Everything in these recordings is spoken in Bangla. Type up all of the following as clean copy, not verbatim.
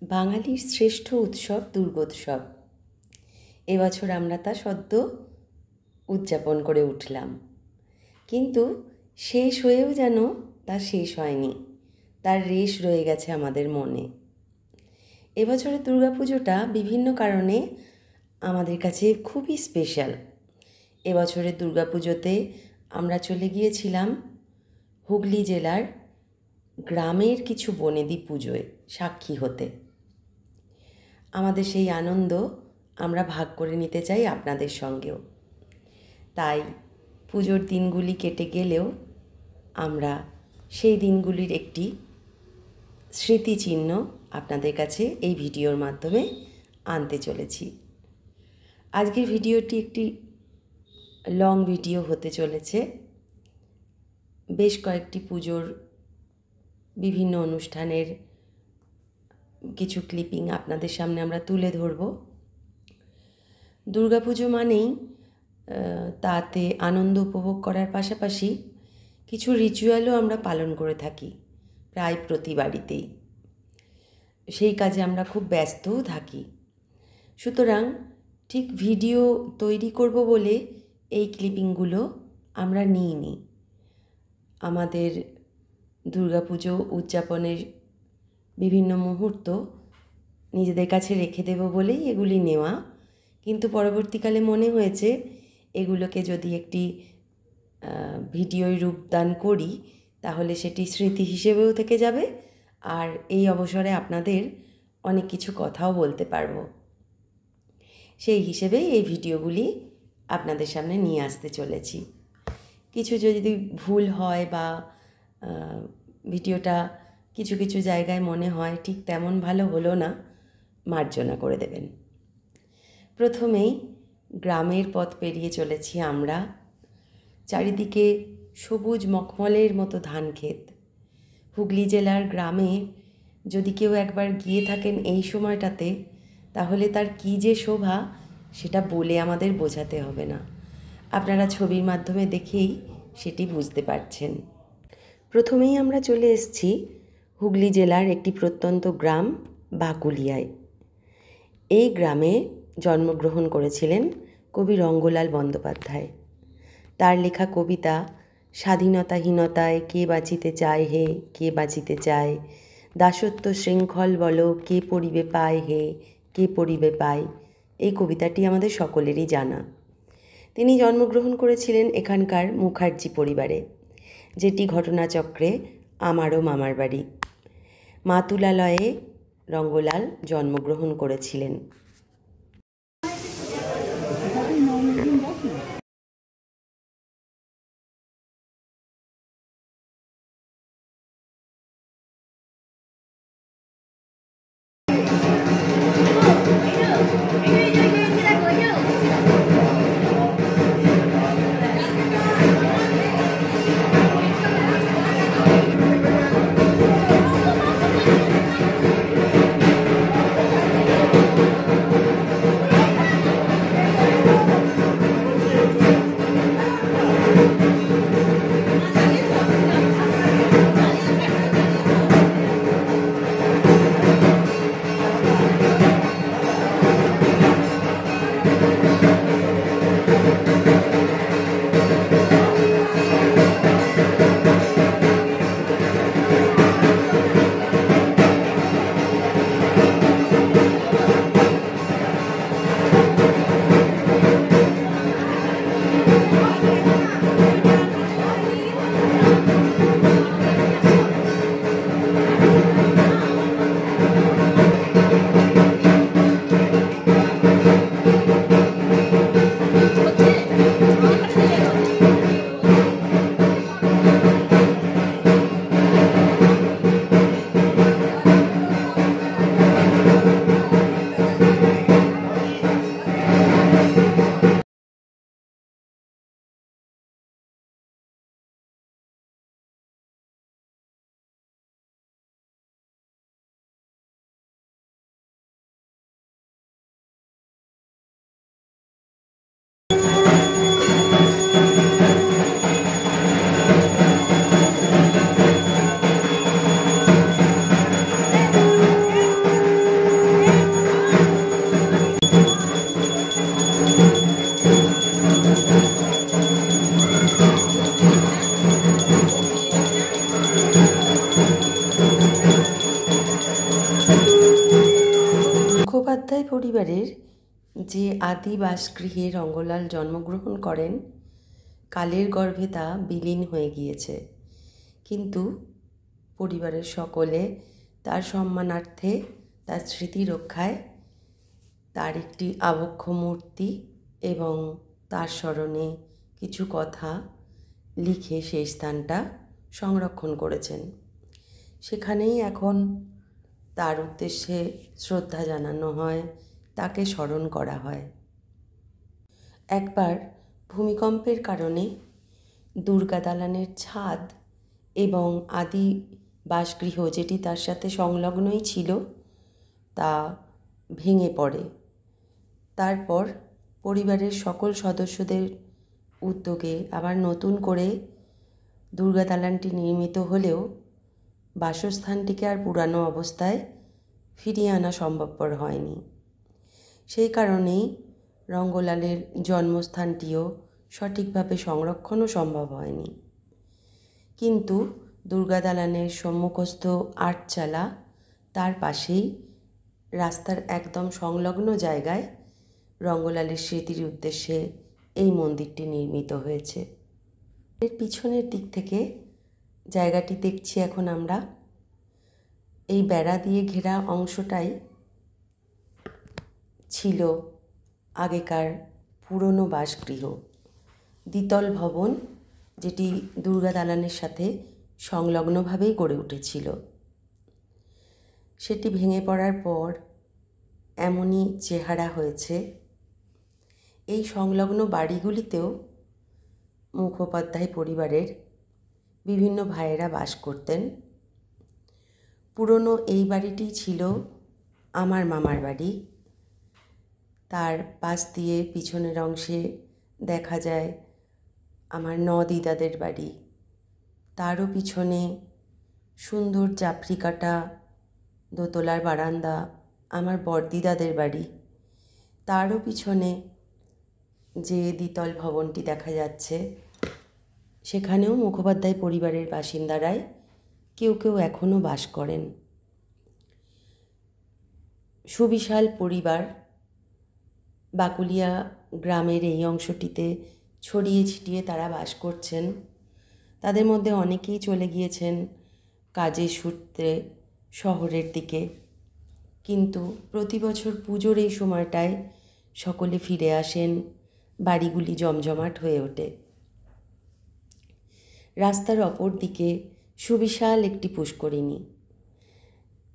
বাঙালির শ্রেষ্ঠ উৎসব দুর্গোৎসব। এবছর আমরা তা সদ্য উদযাপন করে উঠলাম, কিন্তু শেষ হয়েও যেন তা শেষ হয়নি, তার রেশ রয়ে গেছে আমাদের মনে। এবছরের দুর্গাপুজোটা বিভিন্ন কারণে আমাদের কাছে খুবই স্পেশাল। এবছরের দুর্গাপুজোতে আমরা চলে গিয়েছিলাম হুগলি জেলার গ্রামের কিছু বনেদি পুজোয় সাক্ষী হতে। আমাদের সেই আনন্দ আমরা ভাগ করে নিতে চাই আপনাদের সঙ্গেও। তাই পুজোর দিনগুলি কেটে গেলেও আমরা সেই দিনগুলির একটি স্মৃতিচিহ্ন আপনাদের কাছে এই ভিডিওর মাধ্যমে আনতে চলেছি। আজকের ভিডিওটি একটি লং ভিডিও হতে চলেছে। বেশ কয়েকটি পুজোর বিভিন্ন অনুষ্ঠানের কিছু ক্লিপিং আপনাদের সামনে আমরা তুলে ধরব। দুর্গাপুজো মানেই তাতে আনন্দ উপভোগ করার পাশাপাশি কিছু রিচুয়ালও আমরা পালন করে থাকি প্রায় প্রতি বাড়িতেই। সেই কাজে আমরা খুব ব্যস্তও থাকি। সুতরাং ঠিক ভিডিও তৈরি করব বলে এই ক্লিপিংগুলো আমরা নিইনি। আমাদের দুর্গাপুজো উদযাপনের বিভিন্ন মুহূর্ত নিজেদের কাছে রেখে দেব বলেই এগুলি নেওয়া, কিন্তু পরবর্তীকালে মনে হয়েছে এগুলোকে যদি একটি ভিডিওয় রূপদান করি তাহলে সেটি স্মৃতি হিসেবেও থেকে যাবে, আর এই অবসরে আপনাদের অনেক কিছু কথাও বলতে পারবো। সেই হিসেবেই এই ভিডিওগুলি আপনাদের সামনে নিয়ে আসতে চলেছি। কিছু যদি ভুল হয় বা ভিডিওটা কিছু কিছু জায়গায় মনে হয় ঠিক তেমন ভালো হলো না, মার্জনা করে দেবেন। প্রথমেই গ্রামের পথ পেরিয়ে চলেছি আমরা। চারিদিকে সবুজ মখমলের মতো ধান ক্ষেত। হুগলি জেলার গ্রামে যদি কেউ একবার গিয়ে থাকেন এই সময়টাতে, তাহলে তার কী যে শোভা সেটা বলে আমাদের বোঝাতে হবে না। আপনারা ছবির মাধ্যমে দেখেই সেটি বুঝতে পারছেন। প্রথমেই আমরা চলে এসেছি হুগলি জেলার একটি প্রত্যন্ত গ্রাম বাকুলিয়ায়। এই গ্রামে জন্মগ্রহণ করেছিলেন কবি রঙ্গলাল বন্দ্যোপাধ্যায়। তার লেখা কবিতা স্বাধীনতাহীনতায় কে বাঁচিতে চায় হে, কে বাঁচিতে চায়, দাসত্ব শৃঙ্খল বলো কে পড়িবে পায় হে, কে পড়িবে পায়, এই কবিতাটি আমাদের সকলেরই জানা। তিনি জন্মগ্রহণ করেছিলেন এখানকার মুখার্জি পরিবারে, যেটি ঘটনাচক্রে আমারও মামার বাড়ি। মাতুলালয়ে রঙ্গলাল জন্মগ্রহণ করেছিলেন। মুখোপাধ্যায় পরিবারের যে আদি বাসগৃহে রঙ্গলাল জন্মগ্রহণ করেন, কালের গর্ভে তা বিলীন হয়ে গিয়েছে। কিন্তু পরিবারের সকলে তার সম্মানার্থে, তার স্মৃতি রক্ষায় তার একটি আবক্ষ মূর্তি এবং তার স্মরণে কিছু কথা লিখে সেই স্থানটা সংরক্ষণ করেছেন। সেখানেই এখন তার উদ্দেশ্যে শ্রদ্ধা জানানো হয়, তাকে স্মরণ করা হয়। একবার ভূমিকম্পের কারণে দুর্গা দালানের ছাদ এবং আদি বাসগৃহ, যেটি তার সাথে সংলগ্নই ছিল, তা ভেঙে পড়ে। তারপর পরিবারের সকল সদস্যদের উদ্যোগে আবার নতুন করে দুর্গা দালানটি নির্মিত হলেও বাসস্থানটিকে আর পুরানো অবস্থায় ফিরিয়ে আনা সম্ভবপর হয়নি। সেই কারণেই রঙ্গলালের জন্মস্থানটিও সঠিকভাবে সংরক্ষণও সম্ভব হয়নি। কিন্তু দুর্গা দালানের সম্মুখস্থ আটচালা, তার পাশেই রাস্তার একদম সংলগ্ন জায়গায় রঙ্গলালের স্মৃতির উদ্দেশ্যে এই মন্দিরটি নির্মিত হয়েছে। এর পিছনের দিক থেকে জায়গাটি দেখছি এখন আমরা। এই বেড়া দিয়ে ঘেরা অংশটাই ছিল আগেকার পুরনো বাসগৃহ, দ্বিতল ভবন, যেটি দুর্গা দালানের সাথে সংলগ্নভাবেই গড়ে উঠেছিল। সেটি ভেঙে পড়ার পর এমনই চেহারা হয়েছে। এই সংলগ্ন বাড়িগুলিতেও মুখোপাধ্যায় পরিবারের বিভিন্ন ভাইয়েরা বাস করতেন। পুরনো এই বাড়িটি ছিল আমার মামার বাড়ি। তার পাশ দিয়ে পিছনের অংশে দেখা যায় আমার দিদাদের বাড়ি। তারও পিছনে সুন্দর জাফরি কাটা দোতলার বারান্দা আমার বড়দিদাদের বাড়ি। তারও পিছনে যে দ্বিতল ভবনটি দেখা যাচ্ছে, সেখানেও মুখোপাধ্যায় পরিবারের বাসিন্দারাই কেউ কেউ এখনও বাস করেন। সুবিশাল পরিবার বাকুলিয়া গ্রামের এই অংশটিতে ছড়িয়ে ছিটিয়ে তারা বাস করছেন। তাদের মধ্যে অনেকেই চলে গিয়েছেন কাজের সূত্রে শহরের দিকে, কিন্তু প্রতি বছর পুজোর এই সময়টায় সকলে ফিরে আসেন, বাড়িগুলি জমজমাট হয়ে ওঠে। রাস্তার অপর দিকে সুবিশাল একটি পুষ্করিণী।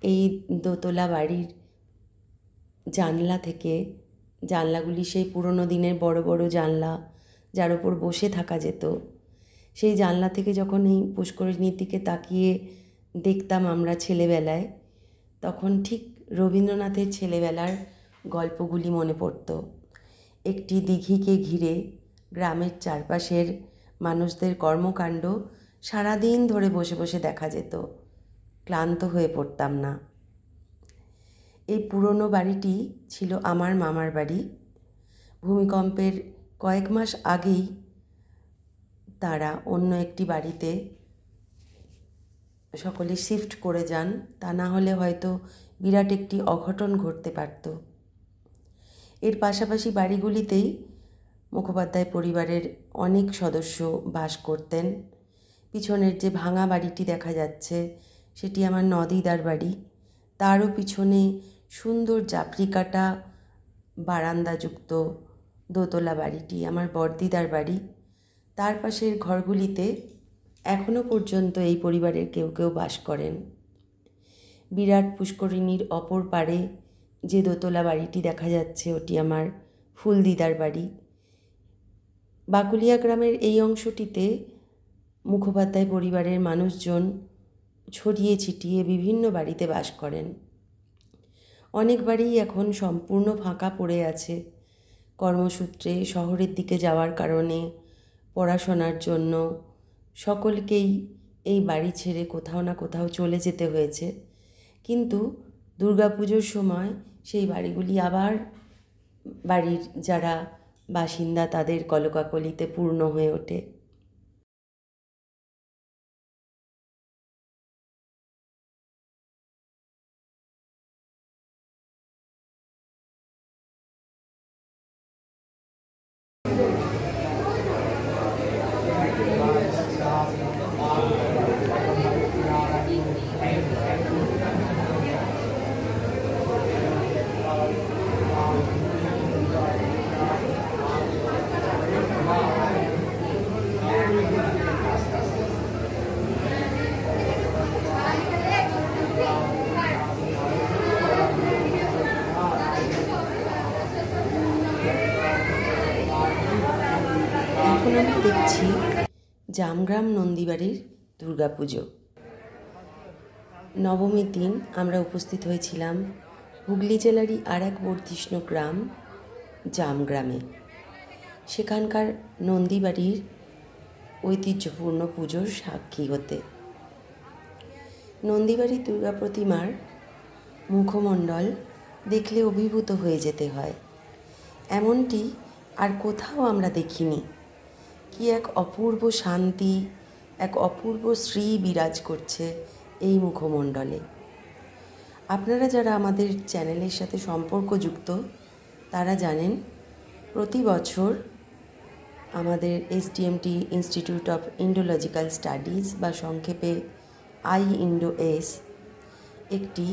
এই দোতলা বাড়ির জানলা থেকে, জানলাগুলি সেই পুরনো দিনের বড় বড় জানলা, যার ওপর বসে থাকা যেত, সেই জানলা থেকে যখন এই পুষ্করিণীর দিকে তাকিয়ে দেখতাম আমরা ছেলেবেলায়, তখন ঠিক রবীন্দ্রনাথের ছেলেবেলার গল্পগুলি মনে পড়ত। একটি দিঘিকে ঘিরে গ্রামের চারপাশের মানুষদের কর্মকাণ্ড সারাদিন ধরে বসে বসে দেখা যেত, ক্লান্ত হয়ে পড়তাম না। এই পুরনো বাড়িটি ছিল আমার মামার বাড়ি। ভূমিকম্পের কয়েক মাস আগেই তারা অন্য একটি বাড়িতে সকলে শিফট করে যান, তা না হলে হয়তো বিরাট একটি অঘটন ঘটতে পারত। এর পাশাপাশি বাড়িগুলিতেই মুখোপাধ্যায় পরিবারের অনেক সদস্য বাস করতেন। পিছনের যে ভাঙা বাড়িটি দেখা যাচ্ছে, সেটি আমার দিদার বাড়ি। তারও পিছনে সুন্দর জাফরি কাটা বারান্দাযুক্ত দোতলা বাড়িটি আমার বড়দিদার বাড়ি। তার পাশের ঘরগুলিতে এখনও পর্যন্ত এই পরিবারের কেউ কেউ বাস করেন। বিরাট পুষ্করিণীর অপর পারে যে দোতলা বাড়িটি দেখা যাচ্ছে, ওটি আমার ফুলদিদার বাড়ি। বাকুলিয়া গ্রামের এই অংশটিতে মুখোপাধ্যায় পরিবারের মানুষজন ছড়িয়ে ছিটিয়ে বিভিন্ন বাড়িতে বাস করেন। অনেক বাড়িই এখন সম্পূর্ণ ফাঁকা পড়ে আছে। কর্মসূত্রে শহরের দিকে যাওয়ার কারণে, পড়াশোনার জন্য সকলকেই এই বাড়ি ছেড়ে কোথাও না কোথাও চলে যেতে হয়েছে। কিন্তু দুর্গাপুজোর সময় সেই বাড়িগুলি আবার বাড়ির যারা বাসিন্দা তাদের কলকাকলিতে পূর্ণ হয়ে ওঠে। আমরা দেখছি জামগ্রাম নন্দীবাড়ির দুর্গাপুজো। নবমীর দিন আমরা উপস্থিত হয়েছিলাম হুগলি জেলারই আর এক বর্ধিষ্ণু গ্রাম জামগ্রামে। সেখানকার নন্দীবাড়ির ঐতিহ্যপূর্ণ পুজোর সাক্ষী হতে। নন্দীবাড়ির দুর্গা প্রতিমার মুখমণ্ডল দেখলে অভিভূত হয়ে যেতে হয়। এমনটি আর কোথাও আমরা দেখিনি। কি এক অপূর্ব শান্তি, এক অপূর্ব শ্রী বিরাজ করছে এই মুখমণ্ডলে। আপনারা যারা আমাদের চ্যানেলের সাথে সম্পর্কযুক্ত তারা জানেন প্রতি বছর আমাদের SDMT ইনস্টিটিউট অফ ইন্ডোলজিক্যাল স্টাডিজ বা সংক্ষেপে IINDO-S একটি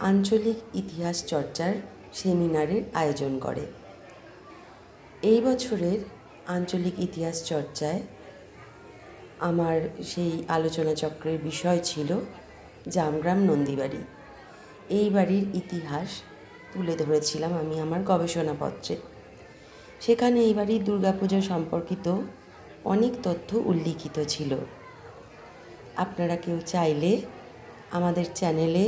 আঞ্চলিক ইতিহাস চর্চার সেমিনারের আয়োজন করে। এই বছরের আঞ্চলিক ইতিহাস চর্চায় আমার সেই আলোচনা চক্রের বিষয় ছিল জামগ্রাম নন্দীবাড়ি। এই বাড়ির ইতিহাস তুলে ধরেছিলাম আমি আমার গবেষণাপত্রে। সেখানে এই বাড়ির দুর্গাপুজো সম্পর্কিত অনেক তথ্য উল্লিখিত ছিল। আপনারা কেউ চাইলে আমাদের চ্যানেলে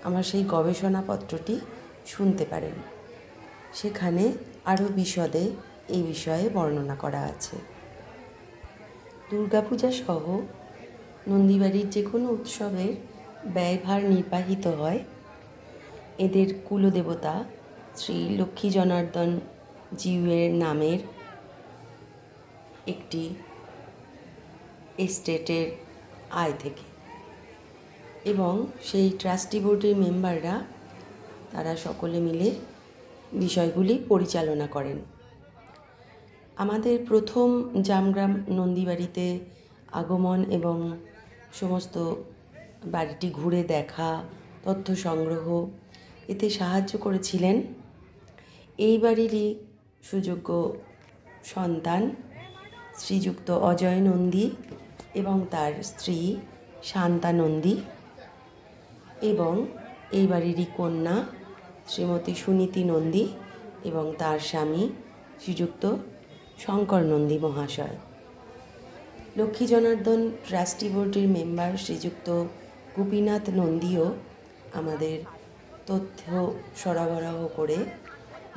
আমার সেই গবেষণাপত্রটি শুনতে পারেন। সেখানে আরও বিশদে এই বিষয়ে বর্ণনা করা আছে। দুর্গাপূজা সহ নন্দীবাড়ির যে কোনো উৎসবের ব্যয়ভার নির্বাহিত হয় এদের কুলদেবতা শ্রী লক্ষ্মী জনার্দন জিউয়ের নামের একটি এস্টেটের আয় থেকে, এবং সেই ট্রাস্টি বোর্ডের মেম্বাররা তারা সকলে মিলে বিষয়গুলি পরিচালনা করেন। আমাদের প্রথম জামগ্রাম নন্দীবাড়িতে আগমন এবং সমস্ত বাড়িটি ঘুরে দেখা, তথ্য সংগ্রহ এতে সাহায্য করেছিলেন এই বাড়িরই সুযোগ্য সন্তান শ্রীযুক্ত অজয় নন্দী এবং তার স্ত্রী শান্তা নন্দী, এবং এই বাড়িরই কন্যা শ্রীমতী সুনীতি নন্দী এবং তার স্বামী শ্রীযুক্ত শঙ্কর নন্দী মহাশয়। লক্ষ্মী জনার্দন ট্রাস্টি বোর্ডের মেম্বার শ্রীযুক্ত গোপীনাথ নন্দীও আমাদের তথ্য সরবরাহ করে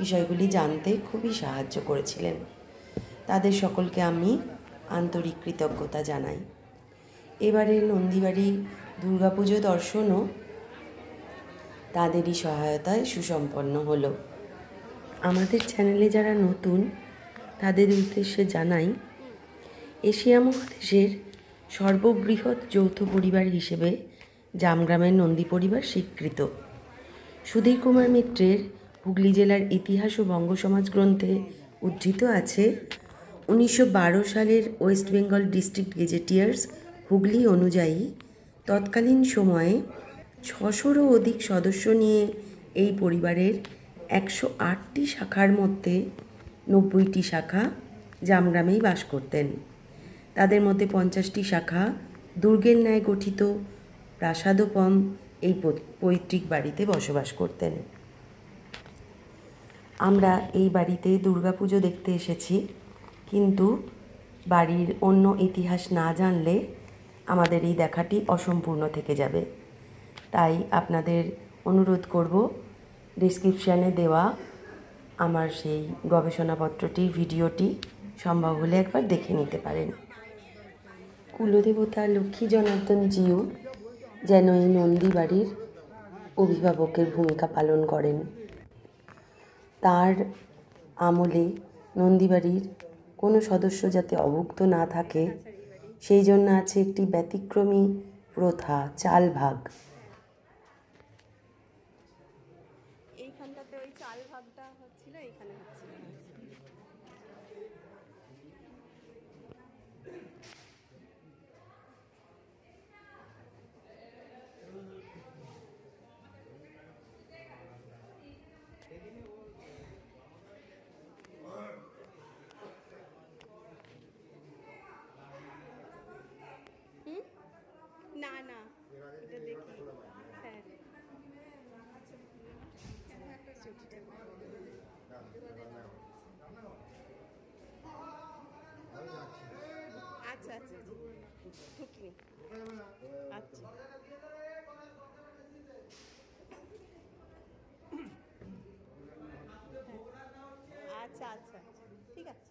বিষয়গুলি জানতে খুবই সাহায্য করেছিলেন। তাদের সকলকে আমি আন্তরিক কৃতজ্ঞতা জানাই। এবারের নন্দীবাড়ি দুর্গাপুজো দর্শনও তাদেরই সহায়তায় সুসম্পন্ন হলো। আমাদের চ্যানেলে যারা নতুন তাদের উদ্দেশ্যে জানাই, এশিয়া মহাদেশের সর্ববৃহৎ যৌথ পরিবার হিসেবে জামগ্রামের নন্দী পরিবার স্বীকৃত। সুধীর কুমার মিত্রের হুগলি জেলার ইতিহাস ও বঙ্গ সমাজ গ্রন্থে উদ্ধৃত আছে 1912 সালের ওয়েস্ট বেঙ্গল ডিস্ট্রিক্ট গেজেটিয়ার্স হুগলি অনুযায়ী তৎকালীন সময়ে 600রও অধিক সদস্য নিয়ে এই পরিবারের 108টি শাখার মধ্যে 90টি শাখা জামগ্রামেই বাস করতেন। তাদের মধ্যে 50টি শাখা দুর্গের ন্যায় গঠিত প্রাসাদোপম এই পৈতৃক বাড়িতে বসবাস করতেন। আমরা এই বাড়িতে দুর্গাপুজো দেখতে এসেছি, কিন্তু বাড়ির অন্য ইতিহাস না জানলে আমাদের এই দেখাটি অসম্পূর্ণ থেকে যাবে। তাই আপনাদের অনুরোধ করব ডেসক্রিপশানে দেওয়া আমার সেই গবেষণাপত্রটি ভিডিওটি সম্ভব হলে একবার দেখে নিতে পারেন। কুলদেবতা লক্ষ্মী জনার্দন জিউ যেন এই নন্দী বাড়ির অভিভাবকের ভূমিকা পালন করেন। তার আমলে নন্দীবাড়ির কোনো সদস্য যাতে অভুক্ত না থাকে সেই জন্য আছে একটি ব্যতিক্রমী প্রথা, চাল ভাগ। এইখানটাতে ওই চাল ভাগটা হচ্ছিল, এইখানে হচ্ছিল। না না, এটা দেখি। হ্যাঁ, একটা আচ্ছা আচ্ছা ঢুকিনি। আচ্ছা আচ্ছা আচ্ছা ঠিক আছে।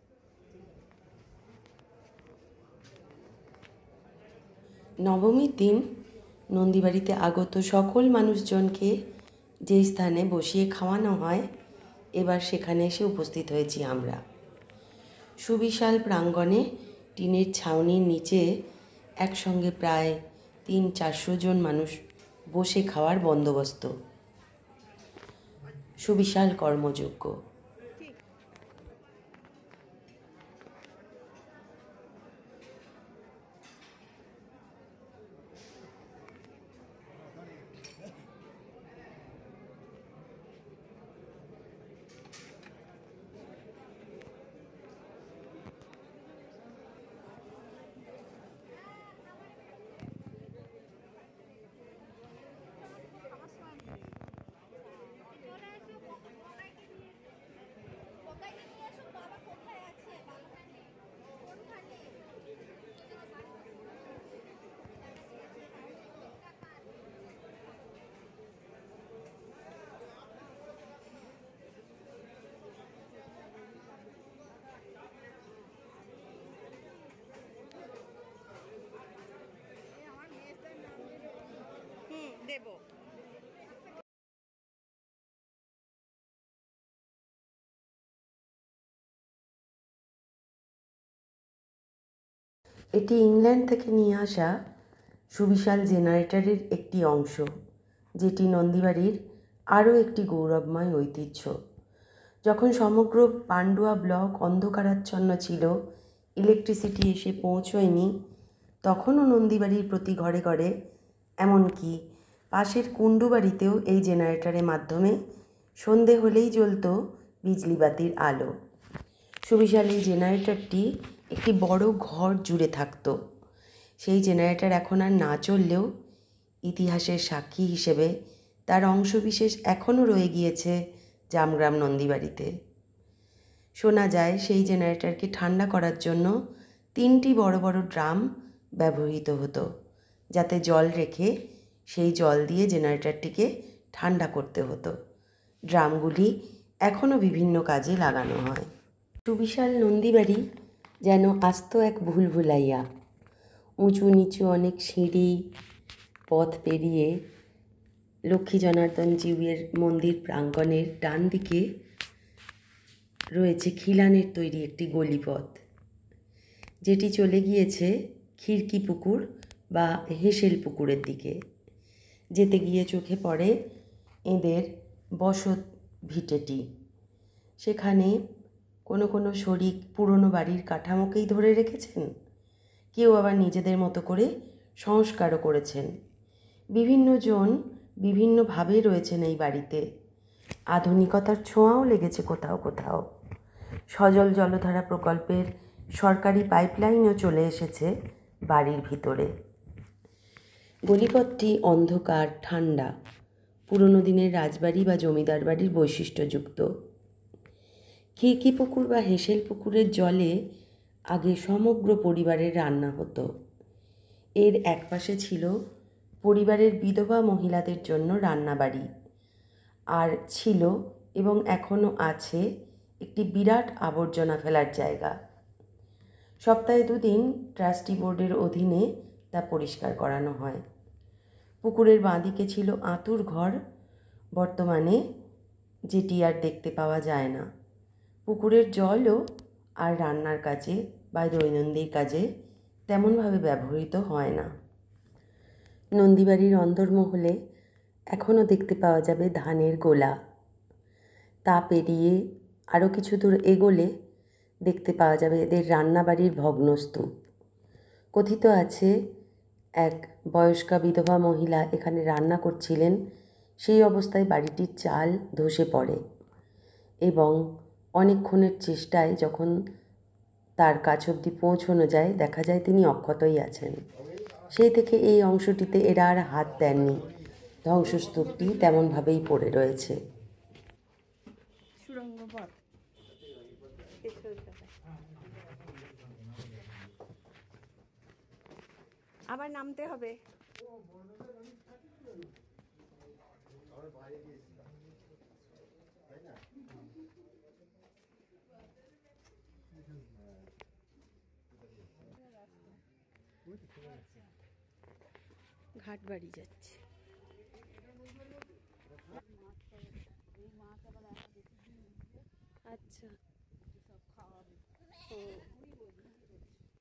নবমীর দিন নন্দীবাড়িতে আগত সকল মানুষজনকে যে স্থানে বসিয়ে খাওয়ানো হয়, এবার সেখানে এসে উপস্থিত হয়েছি আমরা। সুবিশাল প্রাঙ্গণে টিনের ছাউনির নিচে একসঙ্গে প্রায় 300-400 জন মানুষ বসে খাওয়ার বন্দোবস্ত। সুবিশাল কর্মযোগ্য। ঠিক। দেবো। এটি ইংল্যান্ড থেকে নিয়ে আসা সুবিশাল জেনারেটরের একটি অংশ, যেটি নন্দীবাড়ির আরও একটি গৌরবময় ঐতিহ্য। যখন সমগ্র পান্ডুয়া ব্লক অন্ধকারাচ্ছন্ন ছিল, ইলেকট্রিসিটি এসে পৌঁছয়নি, তখনও নন্দীবাড়ির প্রতি ঘরে ঘরে, এমনকি পাশের কুণ্ডুবাড়িতেও এই জেনারেটরের মাধ্যমে সন্ধে হলেই জ্বলত বিজলিবাতির আলো। সুবিশাল এই জেনারেটরটি একটি বড় ঘর জুড়ে থাকতো। সেই জেনারেটর এখন আর না চললেও ইতিহাসের সাক্ষী হিসেবে তার অংশবিশেষ এখনও রয়ে গিয়েছে জামগ্রাম নন্দীবাড়িতে। শোনা যায় সেই জেনারেটরকে ঠান্ডা করার জন্য 3টি বড় বড় ড্রাম ব্যবহৃত হতো, যাতে জল রেখে সেই জল দিয়ে জেনারেটরটিকে ঠান্ডা করতে হতো। ড্রামগুলি এখনও বিভিন্ন কাজে লাগানো হয়। সুবিশাল নন্দীবাড়ি যেন আস্ত এক ভুলভুলাইয়া। উঁচু নিচু অনেক সিঁড়ি পথ পেরিয়ে লক্ষ্মী জনার্দন জিউয়ের মন্দির প্রাঙ্গণের ডান দিকে রয়েছে খিলানের তৈরি একটি গলিপথ, যেটি চলে গিয়েছে খিড়কি পুকুর বা হেসেল পুকুরের দিকে। যেতে গিয়ে চোখে পড়ে এদের বসত ভিটেটি। সেখানে কোনো কোনো শরিক পুরনো বাড়ির কাঠামোকেই ধরে রেখেছেন, কেউ আবার নিজেদের মতো করে সংস্কারও করেছেন। বিভিন্ন জন বিভিন্নভাবে রয়েছেন এই বাড়িতে। আধুনিকতার ছোঁয়াও লেগেছে কোথাও কোথাও। সজল জলধারা প্রকল্পের সরকারি পাইপলাইনও চলে এসেছে বাড়ির ভিতরে। গলিপথটি অন্ধকার, ঠান্ডা, পুরনো দিনের রাজবাড়ি বা জমিদার বাড়ির বৈশিষ্ট্যযুক্ত। খিড়কি পুকুর বা হেসেল পুকুরের জলে আগে সমগ্র পরিবারের রান্না হতো। এর একপাশে ছিল পরিবারের বিধবা মহিলাদের জন্য রান্নাবাড়ি, আর ছিল এবং এখনও আছে একটি বিরাট আবর্জনা ফেলার জায়গা। সপ্তাহে 2 দিন ট্রাস্টি বোর্ডের অধীনে তা পরিষ্কার করানো হয়। পুকুরের বাঁদিকে ছিল আঁতুর ঘর, বর্তমানে যেটি আর দেখতে পাওয়া যায় না। পুকুরের জলও আর রান্নার কাজে বা দৈনন্দিন কাজে তেমনভাবে ব্যবহৃত হয় না। নন্দীবাড়ির অন্দরমহলে এখনও দেখতে পাওয়া যাবে ধানের গোলা। তা পেরিয়ে আরও কিছু দূর এগোলে দেখতে পাওয়া যাবে এদের রান্নাবাড়ির ভগ্নস্তূপ। কথিত আছে এক বয়স্কা বিধবা মহিলা এখানে রান্না করছিলেন, সেই অবস্থায় বাড়িটির চাল ধসে পড়ে এবং অনেকক্ষণের চেষ্টায় যখন তার কাছ অবধি পৌঁছানো যায়, দেখা যায় তিনি অক্ষতই আছেন। সেই থেকে এই অংশটিতে এরা আর হাত দেননি। ধ্বংসস্তূপটি তেমনভাবেই পড়ে রয়েছে। সুড়ঙ্গ পথ। আবার নামতে হবে। ঘাটবাড়ি যাচ্ছে। আচ্ছা।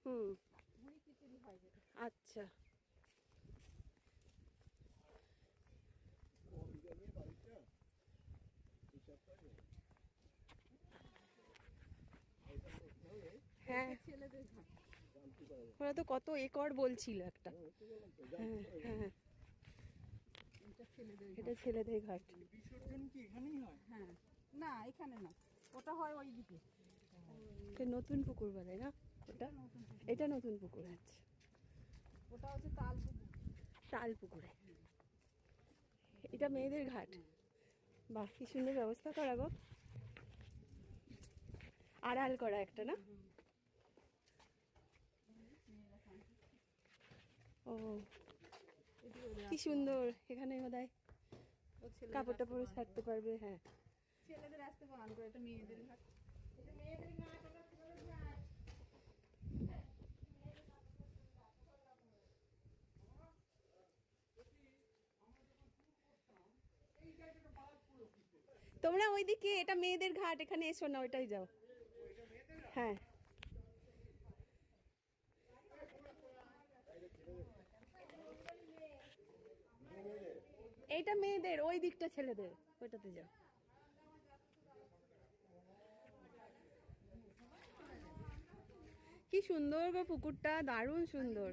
হুম। আচ্ছা। হ্যাঁ, ওরা তো কত একর বলছিল একটা। হ্যাঁ হ্যাঁ, এটা ছেলেদের ঘাট। বিসর্জন কি এখানেই হয়? হ্যাঁ, না এখানে না, ওটা হয় ওইদিকে। এটা নতুন পুকুর বলে না ওটা? এটা নতুন পুকুর আছে। ওটা হচ্ছে তাল পুকুর। তাল পুকুরে। এটা মেয়েদের ঘাট। বাহ, কি সুন্দর ব্যবস্থা করা গো, আড়াল করা একটা না? ও কি সুন্দর, এখানে বোধহয় কাপড় টাপড় ছাড়তে পারবে। হ্যাঁ, ছেলেদের আসতে বারণ করে, এটা মেয়েদের ঘাট। তোমরা ওইদিকে, এটা মেয়েদের ঘাট, এখানে এসো না, ওইটাই যাও। হ্যাঁ, এইটা মেয়েদের, ওই দিকটা ছেলেদের, ওইটাতে যাও। কি সুন্দর গো পুকুরটা, দারুণ সুন্দর।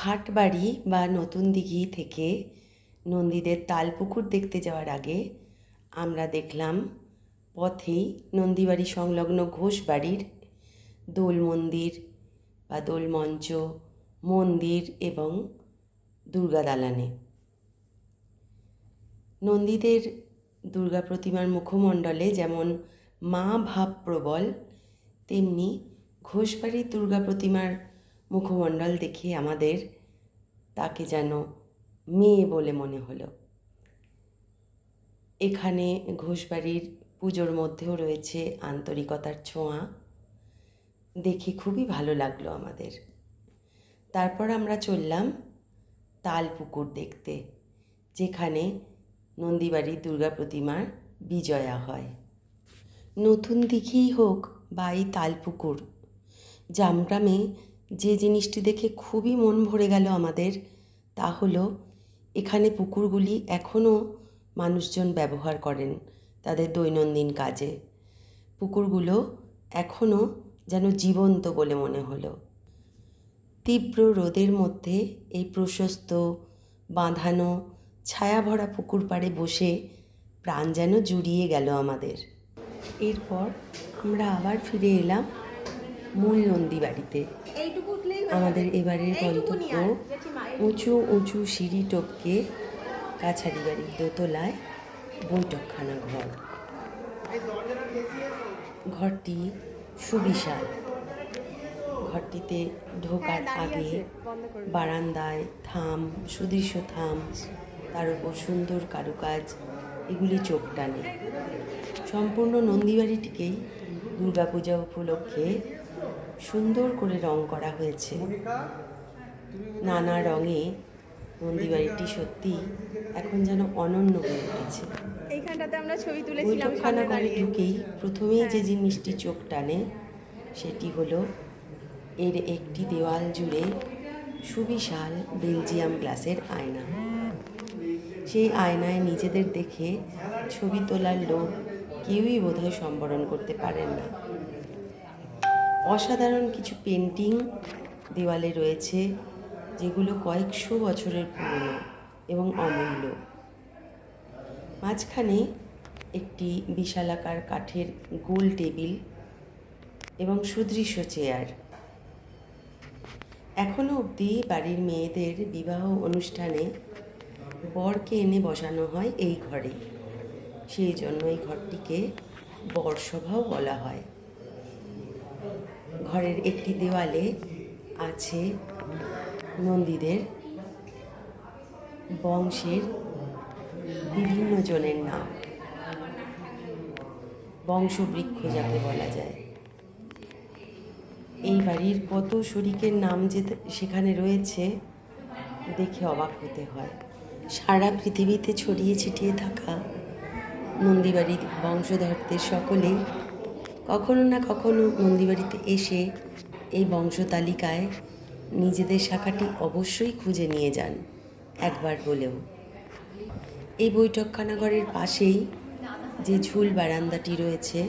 ঘাটবাড়ি বা নতুন দিঘি থেকে নন্দীদের তালপুকুর দেখতে যাওয়ার আগে আমরা দেখলাম পথেই নন্দীবাড়ি সংলগ্ন ঘোষবাড়ির দোল মন্দির বা দোল মঞ্চ, মন্দির এবং দুর্গা দালানে। নন্দীদের দুর্গা প্রতিমার মুখমণ্ডলে যেমন মা ভাব প্রবল, তেমনি ঘোষবাড়ির দুর্গা প্রতিমার মুখমণ্ডল দেখে আমাদের তাকে যেন মেয়ে বলে মনে হলো। এখানে ঘোষবাড়ির পুজোর মধ্যেও রয়েছে আন্তরিকতার ছোঁয়া, দেখে খুবই ভালো লাগলো আমাদের। তারপর আমরা চললাম তালপুকুর দেখতে, যেখানে নন্দীবাড়ির দুর্গা প্রতিমার বিজয়া হয়। নতুন দিঘিই হোক বা এই তালপুকুর, জামগ্রামে যে জিনিসটি দেখে খুবই মন ভরে গেল আমাদের, তা হলো এখানে পুকুরগুলি এখনও মানুষজন ব্যবহার করেন তাদের দৈনন্দিন কাজে। পুকুরগুলো এখনও যেন জীবন্ত বলে মনে হলো। তীব্র রোদের মধ্যে এই প্রশস্ত বাঁধানো ছায়াভরা পুকুর পাড়ে বসে প্রাণ যেন জুড়িয়ে গেল আমাদের। এরপর আমরা আবার ফিরে এলাম মূল নন্দীবাড়িতে। আমাদের এবারের গন্তব্য উঁচু উঁচু সিঁড়ি টপকে কাছারি বাড়ির দোতলায় বৈঠকখানা ঘর। ঘরটি সুবিশাল। ঘরটিতে ঢোকার আগে বারান্দায় থাম, সুদৃশ্য থাম, তার উপর সুন্দর কারুকাজ, এগুলি চোখ টানে। সম্পূর্ণ নন্দীবাড়িটিকেই দুর্গাপূজা উপলক্ষে সুন্দর করে রং করা হয়েছে। নানা রঙে নন্দীবাড়িটি সত্যি এখন যেন অনন্য হয়ে উঠেছে। এইখানটাতে আমরা ছবি তুলেছিলাম। বৈঠকখানা ঘরে ঢুকেই প্রথমেই যে জিনিসটি চোখ টানে সেটি হলো এর একটি দেওয়াল জুড়ে সুবিশাল বেলজিয়াম গ্লাসের আয়না। সেই আয়নায় নিজেদের দেখে ছবি তোলার লোক কেউই বোধহয় সম্বরণ করতে পারেন না। অসাধারণ কিছু পেন্টিং দেওয়ালে রয়েছে, যেগুলো কয়েকশো বছরের পুরনো এবং অমূল্য। মাঝখানে একটি বিশালাকার কাঠের গোল টেবিল এবং সুদৃশ্য চেয়ার। এখনও অবধি বাড়ির মেয়েদের বিবাহ অনুষ্ঠানে বরকে এনে বসানো হয় এই ঘরে। সেই জন্য এই ঘরটিকে বরসভাও বলা হয়। ঘরের একটি দেওয়ালে আছে নন্দীদের বংশের বিভিন্ন জনের নাম, বংশবৃক্ষ যাকে বলা যায়। এই বাড়ির কত শরিকের নাম যে সেখানে রয়েছে দেখে অবাক হতে হয়। সারা পৃথিবীতে ছড়িয়ে ছিটিয়ে থাকা নন্দীবাড়ির বংশধরদের সকলেই কখনো না কখনো নন্দীবাড়িতে এসে এই বংশতালিকায় নিজেদের শাখাটি অবশ্যই খুঁজে নিয়ে যান একবার হলেও। এই বৈঠকখানা ঘরের পাশেই যে ঝুল বারান্দাটি রয়েছে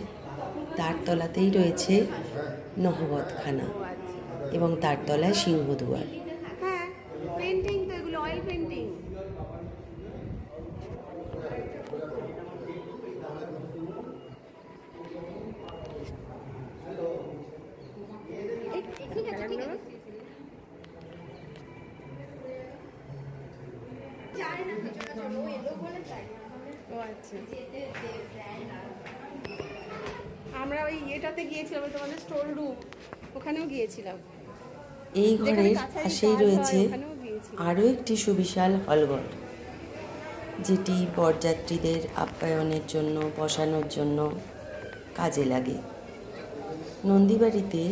তার তলাতেই রয়েছে নহবতখানা এবং তার তলায় সিংহদুয়ার। হ্যাঁ, পেন্টিং তো এগুলো, অয়েল পেন্টিং। ঠিক আছে, ঠিক আছে। ও আচ্ছা, আমরা ওই ইয়েটাতে গিয়েছিলাম, তোমাদের স্টোর রুম, ওখানেও গিয়েছিলাম। এই ঘরের পাশেই রয়েছে ওখানেও গিয়েছিলাম। আরও একটি সুবিশাল হলঘর, যেটি বরযাত্রীদের আপ্যায়নের জন্য, বসানোর জন্য কাজে লাগে। নন্দীবাড়িতে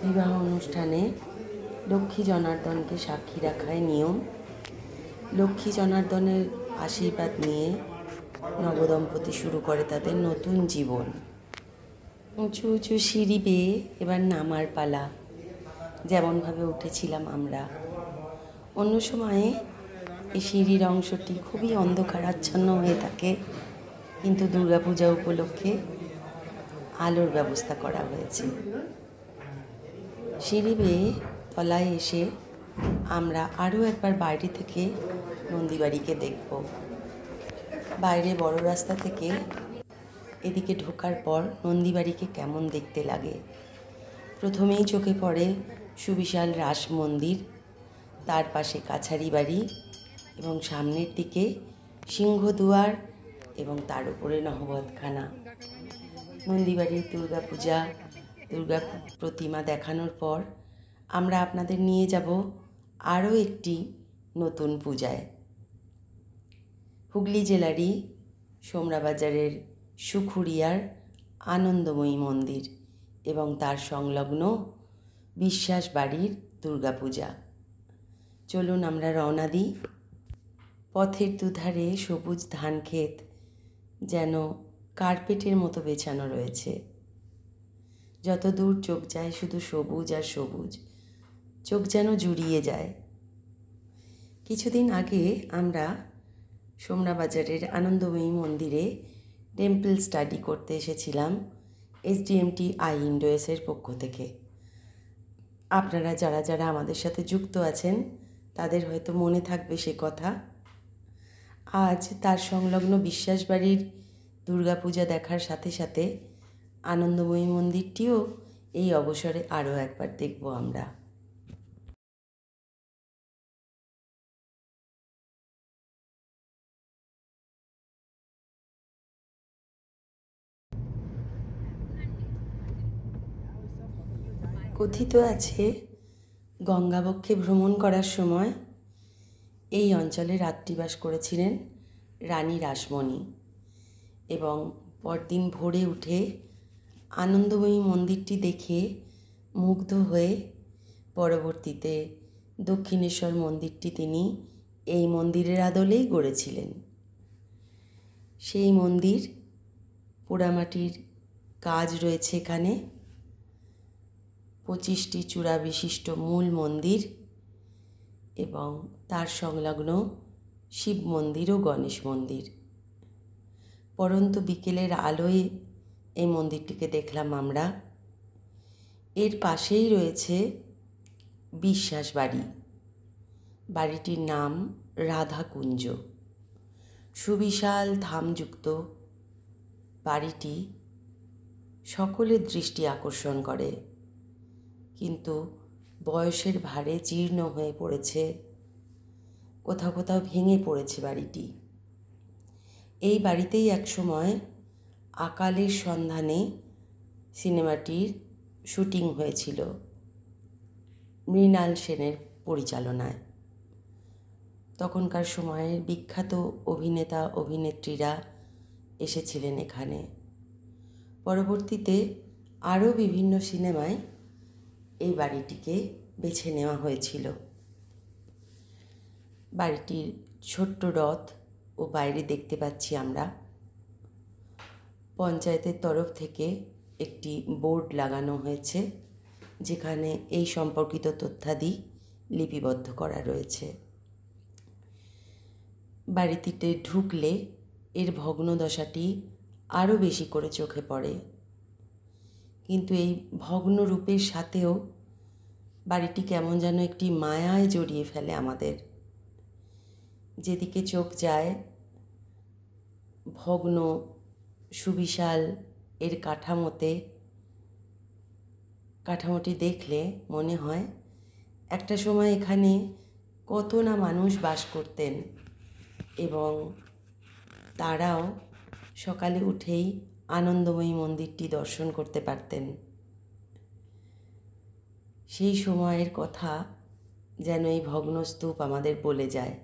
বিবাহ অনুষ্ঠানে লক্ষ্মী জনার্দনকে সাক্ষী রাখায় নিয়ম। লক্ষ্মী জনার্দনের আশীর্বাদ নিয়ে নবদম্পতি শুরু করে তাদের নতুন জীবন। উঁচু উঁচু সিঁড়ি বেয়ে এবার নামার পালা, যেমনভাবে উঠেছিলাম আমরা। অন্য সময়ে এই সিঁড়ির অংশটি খুবই অন্ধকারাচ্ছন্ন হয়ে থাকে, কিন্তু দুর্গাপূজা উপলক্ষে আলোর ব্যবস্থা করা হয়েছে। সিঁড়ি বেয়ে তলায় এসে আমরা আরও একবার বাইরে থেকে নন্দীবাড়িকে দেখব। বাইরে বড় রাস্তা থেকে এদিকে ঢোকার পর নন্দীবাড়িকে কেমন দেখতে লাগে। প্রথমেই চোখে পড়ে সুবিশাল রাস মন্দির, তার পাশে কাছারি বাড়ি এবং সামনের দিকে সিংহদুয়ার এবং তার উপরে নহবতখানা। নন্দীবাড়ির দুর্গা প্রতিমা দেখানোর পর আমরা আপনাদের নিয়ে যাব আরও একটি নতুন পূজায়। হুগলি জেলারই সোমরাবাজারের সুখুরিয়ার আনন্দময়ী মন্দির এবং তার সংলগ্ন বিশ্বাস বাড়ির দুর্গাপূজা। চলুন আমরা রওনা দিই। পথের দুধারে সবুজ ধান ক্ষেত যেন কার্পেটের মতো বেছানো রয়েছে। যত দূর চোখ যায় শুধু সবুজ আর সবুজ, চোখ যেন জুড়িয়ে যায়। কিছুদিন আগে আমরা সোমরাবাজারের আনন্দময়ী মন্দিরে টেম্পল স্টাডি করতে এসেছিলাম SDMT INDOS-এর পক্ষ থেকে। আপনারা যারা যারা আমাদের সাথে যুক্ত আছেন তাদের হয়তো মনে থাকবে সে কথা। আজ তার সংলগ্ন বিশ্বাস বাড়ির দুর্গাপূজা দেখার সাথে সাথে আনন্দময়ী মন্দিরটিও এই অবসরে আরও একবার দেখব আমরা। কথিত আছে গঙ্গাবক্ষে ভ্রমণ করার সময় এই অঞ্চলে রাত্রিবাস করেছিলেন রানী রাসমণি এবং পরদিন ভোরে উঠে আনন্দময়ী মন্দিরটি দেখে মুগ্ধ হয়ে পরবর্তীতে দক্ষিণেশ্বর মন্দিরটি তিনি এই মন্দিরের আদলেই গড়েছিলেন। সেই মন্দির পোড়ামাটির কাজ রয়েছে এখানে। 25টি চূড়া বিশিষ্ট মূল মন্দির এবং তার সংলগ্ন শিব মন্দির ও গণেশ মন্দির। পরন্তু বিকেলের আলোয় এই মন্দিরটিকে দেখলাম আমরা। এর পাশেই রয়েছে বিশ্বাস বাড়ি। বাড়িটির নাম রাধাকুঞ্জ। সুবিশাল ধামযুক্ত বাড়িটি সকলের দৃষ্টি আকর্ষণ করে, কিন্তু বয়সের ভারে জীর্ণ হয়ে পড়েছে, কোথাও কোথাও ভেঙে পড়েছে বাড়িটি। এই বাড়িতেই একসময় আকালের সন্ধানে সিনেমাটির শুটিং হয়েছিল মৃণাল সেনের পরিচালনায়। তখনকার সময়ের বিখ্যাত অভিনেতা অভিনেত্রীরা এসেছিলেন এখানে। পরবর্তীতে আরও বিভিন্ন সিনেমায় এই বাড়িটিকে বেছে নেওয়া হয়েছিল। বাড়িটির ছোট্ট রথ ও বাইরে দেখতে পাচ্ছি আমরা। পঞ্চায়েতের তরফ থেকে একটি বোর্ড লাগানো হয়েছে, যেখানে এই সম্পর্কিত তথ্যাদি লিপিবদ্ধ করা রয়েছে। বাড়িটিতে ঢুকলে এর ভগ্নদশাটি আরও বেশি করে চোখে পড়ে, কিন্তু এই ভগ্ন রূপের সাথেও বাড়িটি কেমন যেন একটি মায়ায় জড়িয়ে ফেলে আমাদের। যেদিকে চোখ যায়, ভগ্ন সুবিশাল এর কাঠামোটি দেখলে মনে হয় একটা সময় এখানে কত না মানুষ বাস করতেন, এবং তারাও সকালে উঠেই আনন্দময়ী মন্দিরটি দর্শন করতে পারতেন। সেই সময়ের কথা যেন এই ভগ্নস্তূপ আমাদের বলে যায়।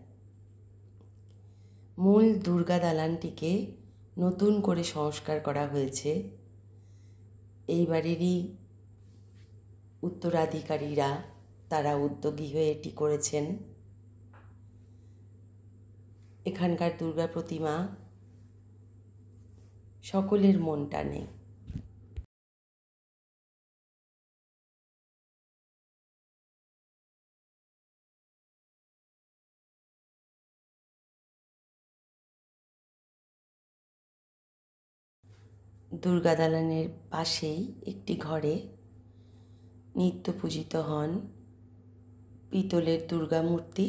মূল দুর্গা দালানটিকে নতুন করে সংস্কার করা হয়েছে। এই বাড়িরই উত্তরাধিকারীরা তারা উদ্যোগী হয়ে এটি করেছেন। এখানকার দুর্গা প্রতিমা সকলের মন টানে। দুর্গা দালানের পাশেই একটি ঘরে নিত্য পূজিত হন পিতলের দুর্গা মূর্তি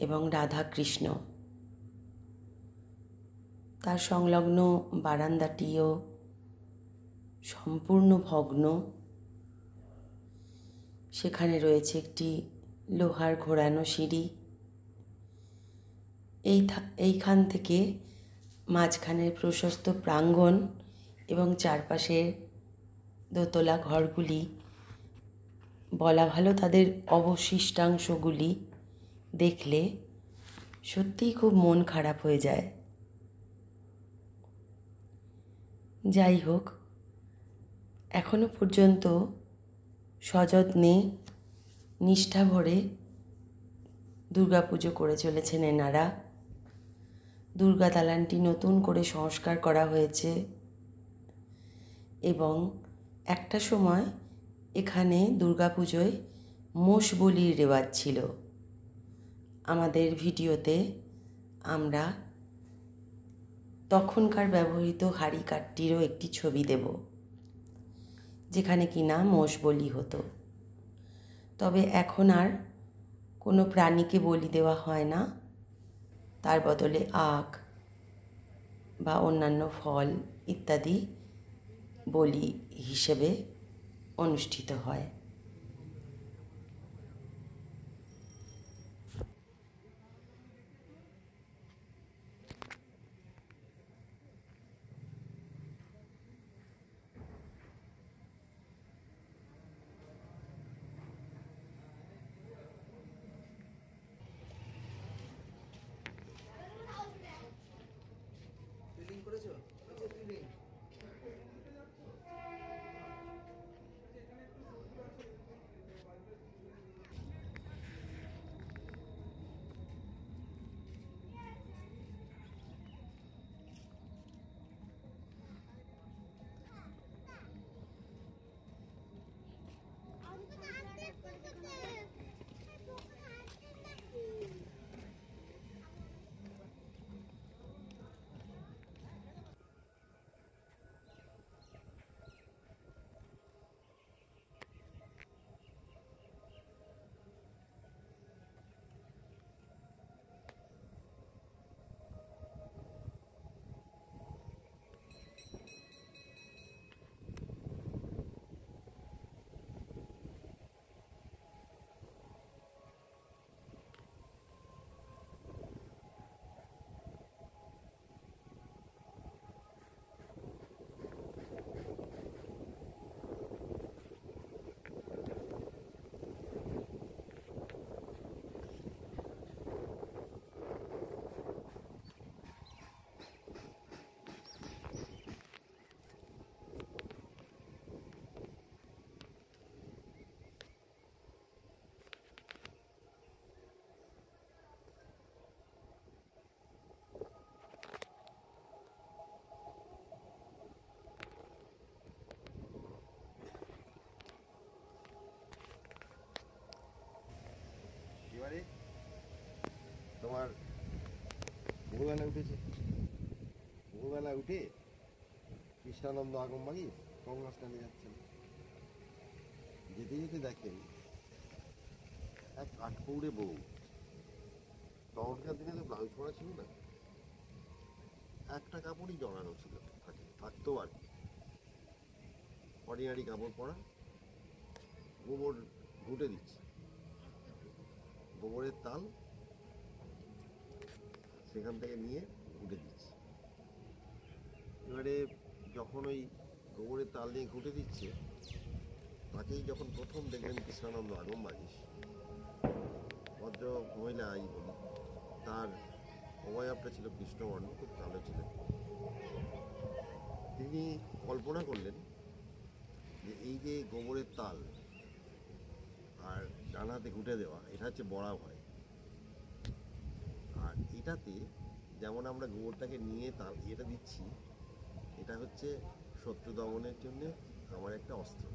এবং রাধাকৃষ্ণ। তার সংলগ্ন বারান্দাটিও সম্পূর্ণ ভগ্ন। সেখানে রয়েছে একটি লোহার ঘোরানো সিঁড়ি। এইখান থেকে মাঝখানের প্রশস্ত প্রাঙ্গণ এবং চারপাশের দোতলা ঘরগুলি, বলা ভালো তাদের অবশিষ্টাংশগুলি দেখলে সত্যিই খুব মন খারাপ হয়ে যায়। যাই হোক, এখনো পর্যন্ত সযত্নে নিষ্ঠা ভরে দুর্গাপুজো করে চলেছেন এনারা। দুর্গা দালানটি নতুন করে সংস্কার করা হয়েছে, এবং একটা সময় এখানে দুর্গাপুজোয় মোষ বলির রেওয়াজ ছিল। আমাদের ভিডিওতে আমরা তখনকার ব্যবহৃত হাঁড়ি কাঠটিরও একটি ছবি দেব, যেখানে কিনা মোষ বলি হতো। তবে এখন আর কোনো প্রাণীকে বলি দেওয়া হয় না, তার বদলে আখ বা অন্যান্য ফল ইত্যাদি বলি হিসেবে অনুষ্ঠিত হয়। ভোরবেলা উঠেছে, ভোরবেলা উঠে কৃষ্ণানন্দ আগমবাড়ি কংগ্রেস স্ট্যান্ডে যাচ্ছেন। যেতে যেতে দেখেন এক কাঠপৌড়ে বউ, তখনকার দিনে তো ব্লাউজ পরা ছিল না, একটা কাপড়ই জড়ানো ছিল, থাকতো আর কি, অর্ডিনারি কাপড় পরা, গোবর ঘুটে দিচ্ছে, গোবরের তাল সেখান থেকে নিয়ে ঘুটে দিচ্ছে। এবারে যখন ওই গোবরের তাল নিয়ে ঘুটে দিচ্ছে, তাকেই যখন প্রথম দেখলেন কৃষ্ণানন্দ আগমবাগীশ, ভদ্র মহিলা এই বলি, তার অবয়বটা ছিল কৃষ্ণবর্ণ, খুব কালো ছিলেন। তিনি কল্পনা করলেন যে এই যে গোবরের তাল আর ডান হাতে ঘুটে দেওয়া, এটা হচ্ছে বড়া ভয়। আর এটাতে যেমন আমরা গোবরটাকে নিয়ে তাল এটা দিচ্ছি, এটা হচ্ছে শত্রু দমনের জন্য আমার একটা অস্ত্র।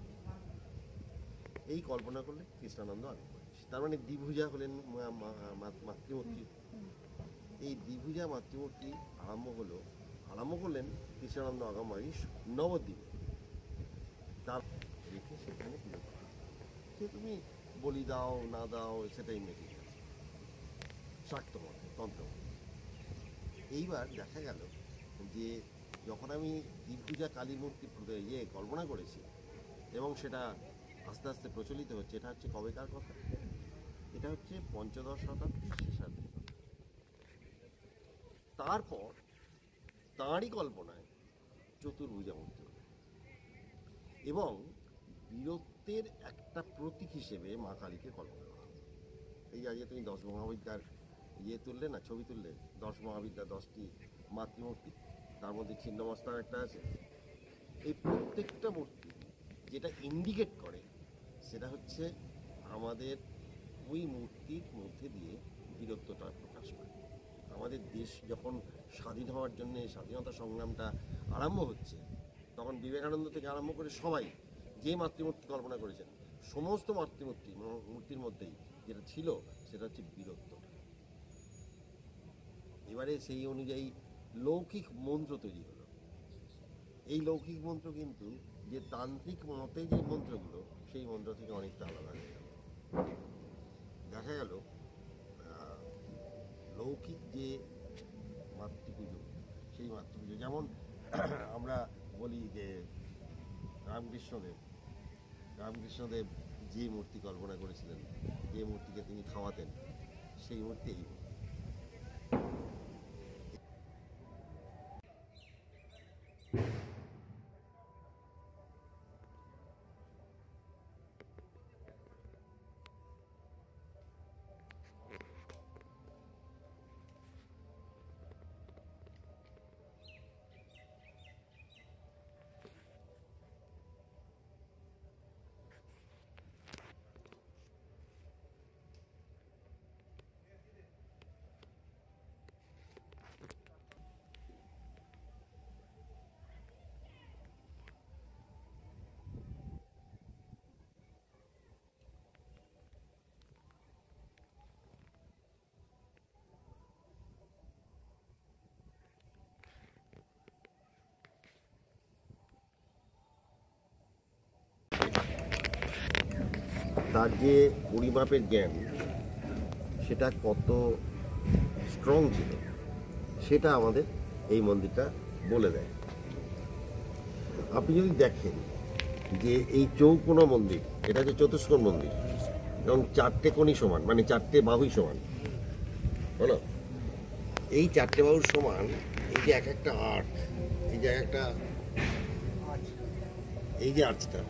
এই কল্পনা করলে কৃষ্ণানন্দ আগমবাগীশ। তার মানে দ্বিভুজা হলেন মাতৃমূর্তি। এই দ্বিভুজা মাতৃমূর্তি আরম্ভ করলেন কৃষ্ণানন্দ আগমবাগীশ নবদ্বীপে। তার রেখে সেখানে পুজো করা, সে তুমি বলি দাও না দাও সেটাই মেটে গেছে শাক্ত মতে, তন্ত্র মতে। এইবার দেখা গেল যে যখন আমি দ্বিভুজা কালী মূর্তি কল্পনা করেছি এবং সেটা আস্তে আস্তে প্রচলিত হচ্ছে, এটা হচ্ছে কবেকার কথা? এটা হচ্ছে পঞ্চদশ শতাব্দীর শেষার্ধের কথা। তারপর তাঁরই কল্পনায় চতুর্ভুজা মূর্তি হল এবং বীরত্বের একটা প্রতীক হিসেবে মা কালীকে কল্পনা করা হলো। এই যে তুমি 10 মহাবিদ্যার তুললে না, ছবি তুললে, 10 মহাবিদ্যা 10টি মাতৃমূর্তি, তার মধ্যে ছিন্নমস্তা একটা আছে। এই প্রত্যেকটা মূর্তি যেটা ইন্ডিকেট করে সেটা হচ্ছে আমাদের ওই মূর্তির মধ্যে দিয়ে বীরত্বটা প্রকাশ পায়। আমাদের দেশ যখন স্বাধীন হওয়ার জন্যে স্বাধীনতা সংগ্রামটা আরম্ভ হচ্ছে, তখন বিবেকানন্দ থেকে আরম্ভ করে সবাই যে মাতৃমূর্তি কল্পনা করেছেন, সমস্ত মূর্তির মধ্যেই যেটা ছিল সেটা হচ্ছে বীরত্বটা। এবারে সেই অনুযায়ী লৌকিক মন্ত্র তৈরি হলো। এই লৌকিক মন্ত্র কিন্তু যে তান্ত্রিক মতে যে মন্ত্রগুলো, সেই মন্ত্র থেকে অনেকটা আলাদা হয়ে গেল। দেখা গেল লৌকিক যে মাতৃপুজো, সেই মাতৃপুজো যেমন আমরা বলি যে রামকৃষ্ণদেব যে মূর্তি কল্পনা করেছিলেন, যে মূর্তিকে তিনি খাওয়াতেন, সেই মূর্তি এই মূর্তি। তার যে পরিমাপের জ্ঞান, সেটা কত স্ট্রং ছিল সেটা আমাদের এই মন্দিরটা বলে দেয়। আপনি যদি দেখেন যে এই চৌকোনা মন্দির, এটা হচ্ছে চতুষ্কোণ মন্দির এবং 4টে কোণই সমান, মানে 4টে বাহুই সমান, বলো। এই 4টে বাহুর সমান, এই যে এক একটা আর্চ, এই যে একটা এই যে আর্চটা,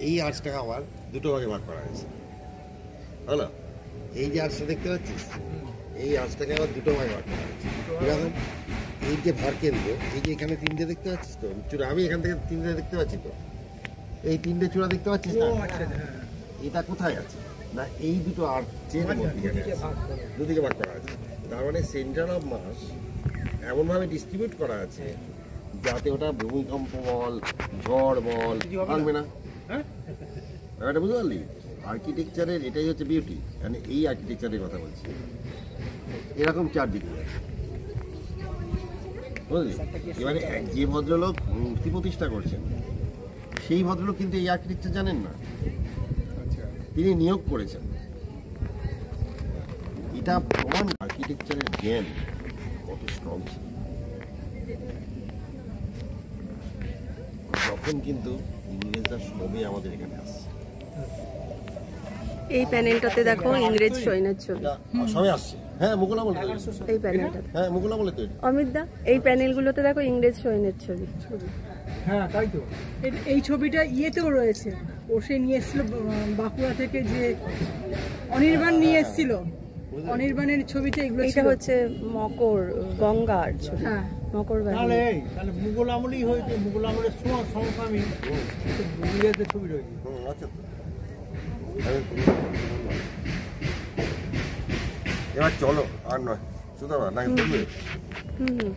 এই আর্চটাকে আবার দুটো ভাগে ভাগ করা হয়েছে, হলো। এই যে আর্চটা দেখতে পাচ্ছিস, এই আর্চটাকে আবার দুটো ভাগে ভাগ করা হয়েছে। এরকম এই যে ভার কেন্দ্র, এই যে এখানে 3টে দেখতে পাচ্ছিস তো চূড়া, আমি এখান থেকে 3টে দেখতে পাচ্ছি তো, এই 3টে চূড়া দেখতে পাচ্ছিস না? এটা কোথায় আছে না, এই দুটো আর্চের দুদিকে ভাগ করা আছে। তার মানে সেন্টার অফ মাস এমনভাবে ডিস্ট্রিবিউট করা আছে যাতে ওটা ভূমিকম্প বল, ঝড় বল ভাঙবে না। ব্যাপারটা বুঝতে পারলি? আর্কিটেকচারের এটাই হচ্ছে বিউটি। মানে এই আর্কিটেকচারের কথা বলছি, এরকম 4 দিকে বুঝলি? এবারে যে ভদ্রলোক মূর্তি প্রতিষ্ঠা করছেন সেই ভদ্রলোক কিন্তু এই আর্কিটেকচার জানেন না, তিনি নিয়োগ করেছেন। এটা প্রমাণ আর্কিটেকচারের জ্ঞান কত স্ট্রং ছিল। তখন কিন্তু ইংরেজরা সবে আমাদের এখানে আসছে, এই প্যানেলটাতে দেখো ইংরেজ সৈন্যের ছবি। সবে আসছে। হ্যাঁ, মুঘল আমল। এই প্যানেলটা হ্যাঁ, মুঘল আমলে তো এটা। অমিত দা, এই প্যানেলগুলোতে দেখো ইংরেজ সৈন্যের ছবি। হ্যাঁ তাই তো। এই ছবিটা ইয়েতেও রয়েছে, ও সে নিয়ে এসেছিল বাঁকুড়া থেকে, যে অনির্বাণ নিয়ে এসেছিল, অনির্বাণের ছবিতে এগুলো এটা ছিল। হচ্ছে মকর গঙ্গার ছবি, হ্যাঁ মকর তাহলে বাহিনী। তাহলে মুঘল আমলেই হয়েছে, মুঘল আমলের সমসাময়িক ইংরেজদের ছবি রয়েছে। আচ্ছা, এবার চলো, আর নয় সুতরাং না বলবে। হুম হুম